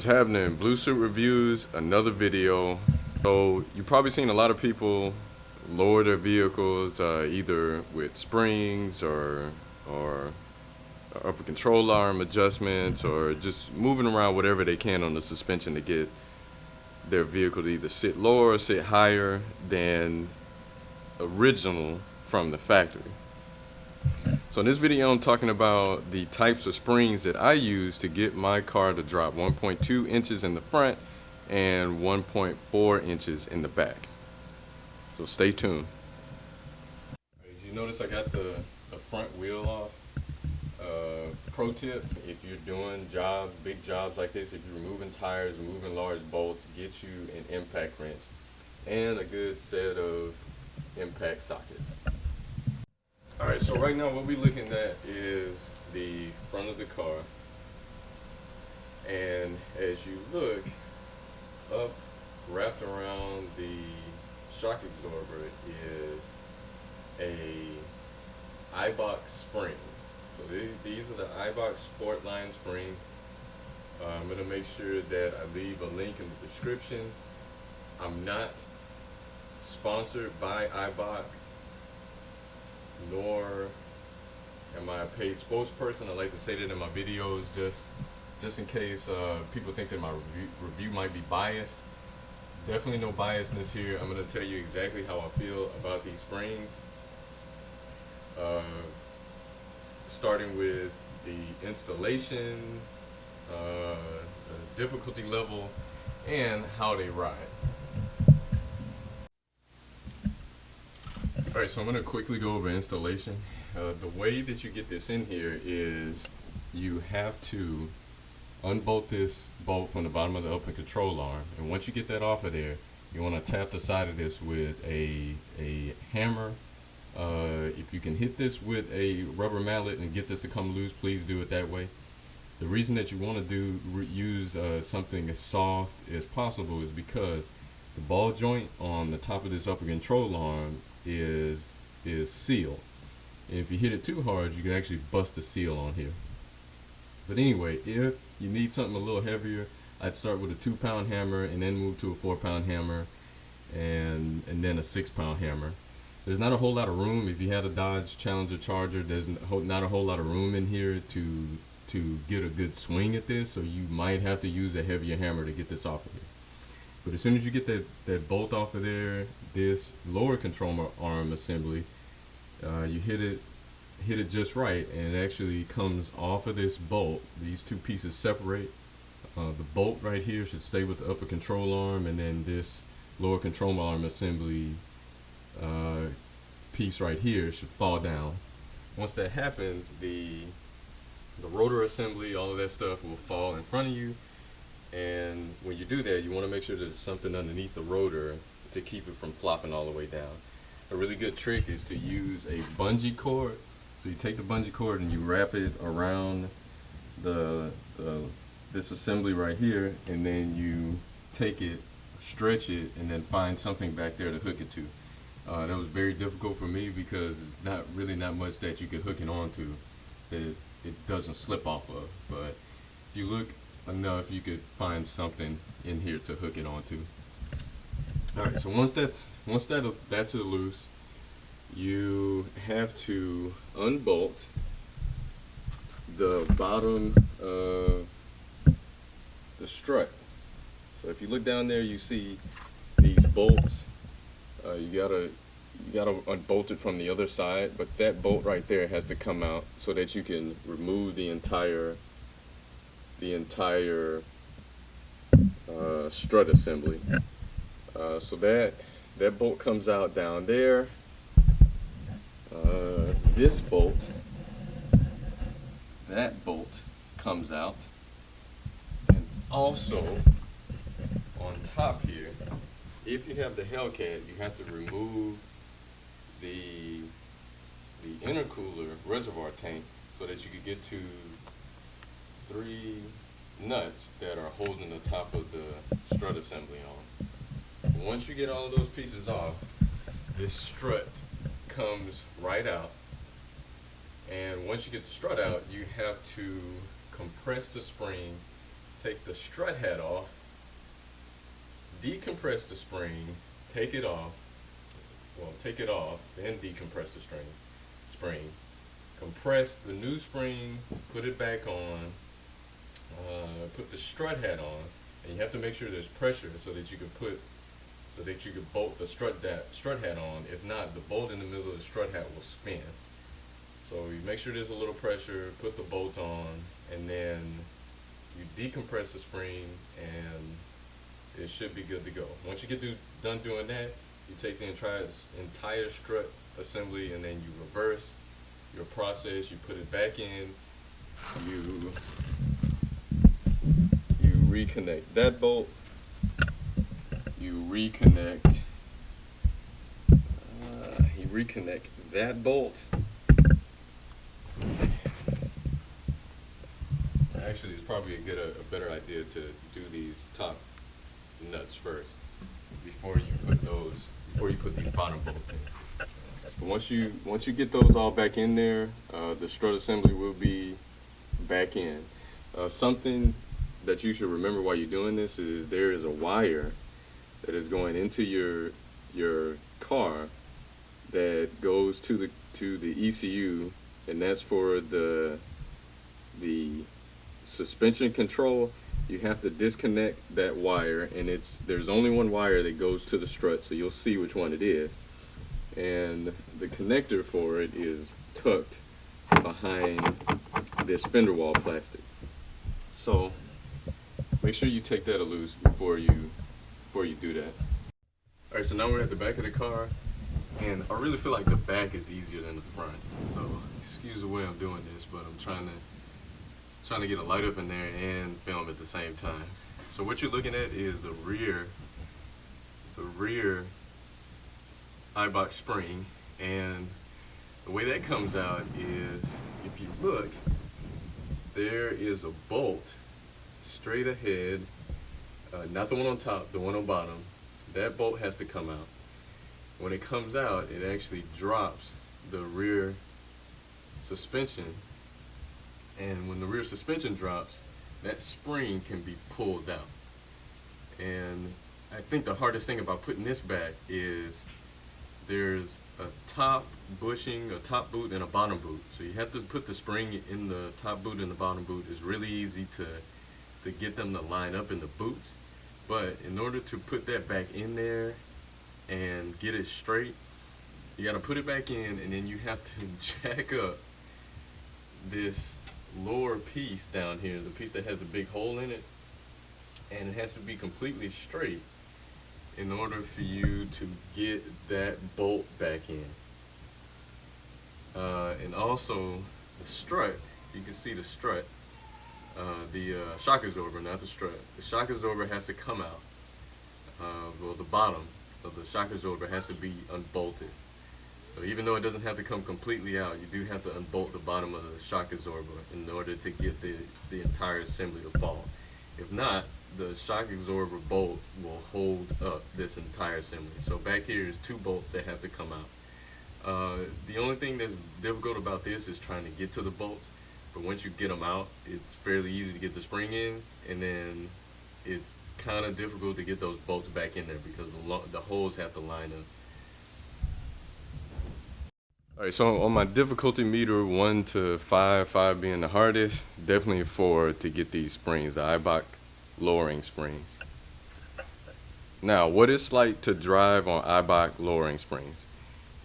What's happening? Blue Suit Reviews, another video. So you've probably seen a lot of people lower their vehicles either with springs or upper control arm adjustments, or just moving around whatever they can on the suspension to get their vehicle to either sit lower or sit higher than original from the factory. So in this video, I'm talking about the types of springs that I use to get my car to drop 1.2 inches in the front and 1.4 inches in the back. So stay tuned. As you notice, I got the front wheel off. Pro tip, if you're doing big jobs like this, if you're removing tires, removing large bolts, get you an impact wrench and a good set of impact sockets. Alright, so right now what we're looking at is the front of the car, and as you look up, wrapped around the shock absorber is a Eibach spring. So these are the Eibach Sport Line springs. I'm going to make sure that I leave a link in the description. I'm not sponsored by Eibach, nor am I a paid spokesperson. I like to say that in my videos just in case people think that my review might be biased. Definitely no biasness here. I'm going to tell you exactly how I feel about these springs. Starting with the installation, the difficulty level, and how they ride. Alright, so I'm going to quickly go over installation. The way that you get this in here is you have to unbolt this bolt from the bottom of the upper control arm, and once you get that off of there, you want to tap the side of this with a hammer. If you can hit this with a rubber mallet and get this to come loose, please do it that way. The reason that you want to use something as soft as possible is because the ball joint on the top of this upper control arm is sealed, and if you hit it too hard, you can actually bust the seal on here. But anyway, if you need something a little heavier, I'd start with a 2-pound hammer and then move to a 4-pound hammer and then a 6-pound hammer. There's not a whole lot of room. If you had a Dodge Challenger Charger, there's not a whole lot of room in here to get a good swing at this, so you might have to use a heavier hammer to get this off of here. But as soon as you get that bolt off of there, this lower control arm assembly, you hit it just right, and it actually comes off of this bolt. These two pieces separate. The bolt right here should stay with the upper control arm, and then this lower control arm assembly piece right here should fall down. Once that happens, the rotor assembly, all of that stuff will fall in front of you, and when you do that, you want to make sure there's something underneath the rotor to keep it from flopping all the way down. A really good trick is to use a bungee cord. So you take the bungee cord and you wrap it around this assembly right here, and then you take it, stretch it, and then find something back there to hook it to. That was very difficult for me because it's not much that you could hook it onto that it doesn't slip off of. But if you look enough, you could find something in here to hook it onto. Alright, so once that's loose, you have to unbolt the bottom the strut. So if you look down there, you see these bolts. You gotta unbolt it from the other side, but that bolt right there has to come out so that you can remove the entire strut assembly. So that bolt comes out down there. This bolt, that bolt comes out, and also on top here, if you have the Hellcat, you have to remove the intercooler reservoir tank so that you can get to 3 nuts that are holding the top of the strut assembly on. Once you get all of those pieces off, this strut comes right out, and once you get the strut out, you have to compress the spring take the strut hat off, decompress the spring, take it off, take it off, then decompress the spring, compress the new spring, put it back on, put the strut hat on, and you have to make sure there's pressure so that you can bolt the strut hat on. If not, the bolt in the middle of the strut hat will spin. So you make sure there's a little pressure, put the bolt on, and then you decompress the spring, and it should be good to go. Once you get done doing that, you take the entire strut assembly, and then you reverse your process. You put it back in. You reconnect that bolt. You reconnect that bolt. Actually, it's probably a better idea to do these top nuts first before you put these bottom bolts in. But once you get those all back in there, the strut assembly will be back in. Something that you should remember while you're doing this is there is a wire that is going into your car that goes to the ECU, and that's for the suspension control. You have to disconnect that wire, and there's only one wire that goes to the strut, so you'll see which one it is. And the connector for it is tucked behind this fender wall plastic. So make sure you take that loose before you do that. Alright, so now we're at the back of the car, and I really feel like the back is easier than the front. So excuse the way I'm doing this, but I'm trying to get a light up in there and film at the same time. So what you're looking at is the rear Eibach spring, and the way that comes out is, if you look, there is a bolt straight ahead, not the one on top, the one on bottom. That bolt has to come out. When it comes out, it actually drops the rear suspension, and when the rear suspension drops, that spring can be pulled out. And I think the hardest thing about putting this back is there's a top bushing, a top boot, and a bottom boot. So you have to put the spring in the top boot and the bottom boot. It's really easy to get them to line up in the boots. But in order to put that back in there and get it straight, you got to put it back in, and then you have to jack up this lower piece down here, the piece that has the big hole in it, and it has to be completely straight in order for you to get that bolt back in. And also the strut, you can see the strut, the shock absorber, not the strut. The shock absorber has to come out. Well, the bottom of the shock absorber has to be unbolted. So even though it doesn't have to come completely out, you do have to unbolt the bottom of the shock absorber in order to get the entire assembly to fall. If not, the shock absorber bolt will hold up this entire assembly. So back here is two bolts that have to come out. The only thing that's difficult about this is trying to get to the bolts, but once you get them out, it's fairly easy to get the spring in, and then it's kind of difficult to get those bolts back in there because the holes have to line up. Alright, so on my difficulty meter, 1 to 5, 5 being the hardest, definitely 4 to get these springs, the Eibach lowering springs. Now, what it's like to drive on Eibach lowering springs,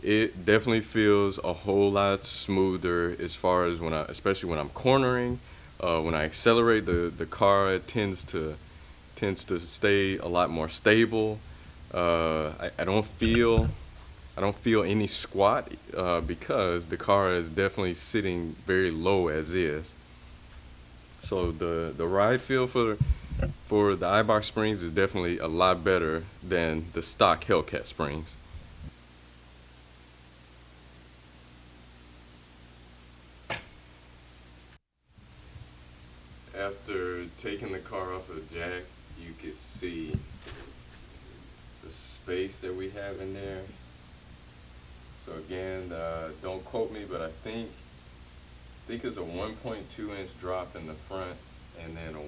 it definitely feels a whole lot smoother as far as especially when I'm cornering. When I accelerate, the car tends to stay a lot more stable. I don't feel any squat because the car is definitely sitting very low as is. So the ride feel for the Eibach springs is definitely a lot better than the stock Hellcat springs. After taking the car off of the jack, you can see the space that we have in there. So again, don't quote me, but I think it's a 1.2 inch drop in the front, and then a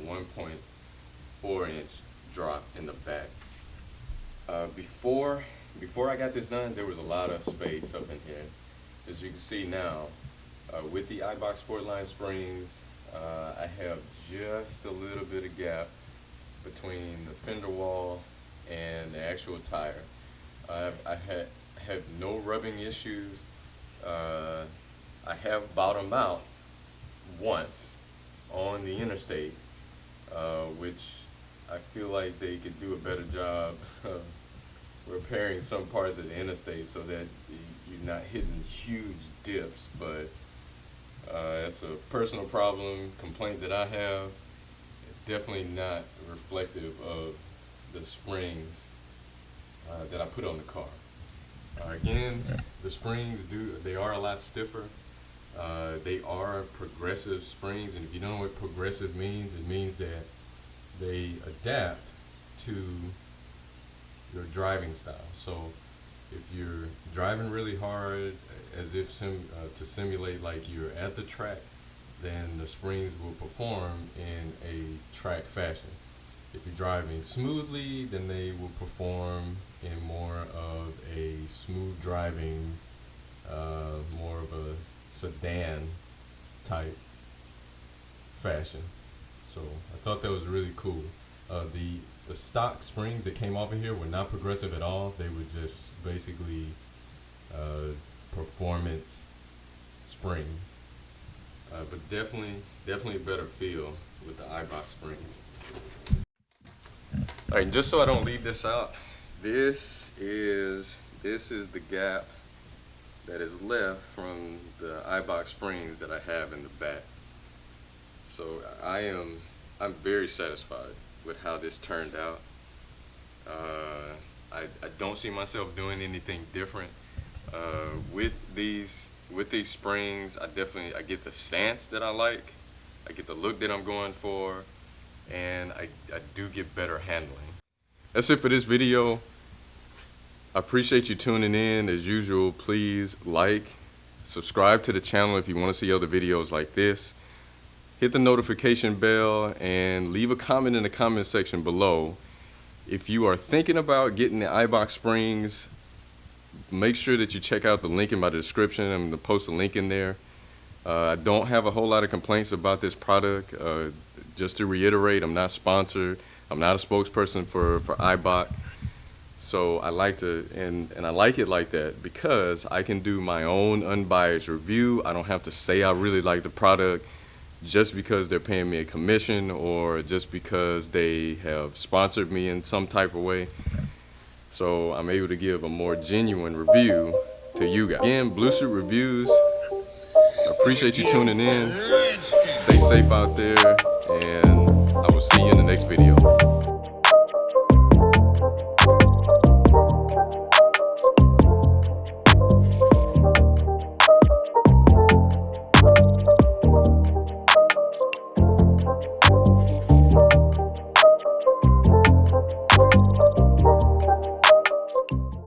4-inch drop in the back. Before I got this done, there was a lot of space up in here. As you can see now, with the Eibach Sportline springs, I have just a little bit of gap between the fender wall and the actual tire. I had no rubbing issues. I have bottomed out once on the interstate, which I feel like they could do a better job of repairing some parts of the interstate so that you're not hitting huge dips. But it's a personal problem, complaint that I have. It's definitely not reflective of the springs that I put on the car. Again, the springs they are a lot stiffer. They are progressive springs, and if you don't know what progressive means, it means that they adapt to your driving style. So if you're driving really hard, as if to simulate like you're at the track, then the springs will perform in a track fashion. If you're driving smoothly, then they will perform in more of a smooth driving, more of a sedan type fashion. So I thought that was really cool. The stock springs that came off of here were not progressive at all. They were just basically performance springs. But definitely a better feel with the Eibach springs. All right, just so I don't leave this out, this is the gap that is left from the Eibach springs that I have in the back. So I'm very satisfied with how this turned out. I don't see myself doing anything different with these springs. I get the stance that I like, I get the look that I'm going for, and I do get better handling. That's it for this video. I appreciate you tuning in. As usual, please like, subscribe to the channel if you want to see other videos like this. Hit the notification bell and leave a comment in the comment section below. If you are thinking about getting the Eibach springs, make sure that you check out the link in my description. I'm going to post a link in there. I don't have a whole lot of complaints about this product. Just to reiterate, I'm not sponsored. I'm not a spokesperson for Eibach. So I like to, and I like it like that because I can do my own unbiased review. I don't have to say I really like the product just because they're paying me a commission or just because they have sponsored me in some type of way. So I'm able to give a more genuine review to you guys. Again, Blue Suit Reviews. I appreciate you tuning in. Stay safe out there, and I will see you in the next video.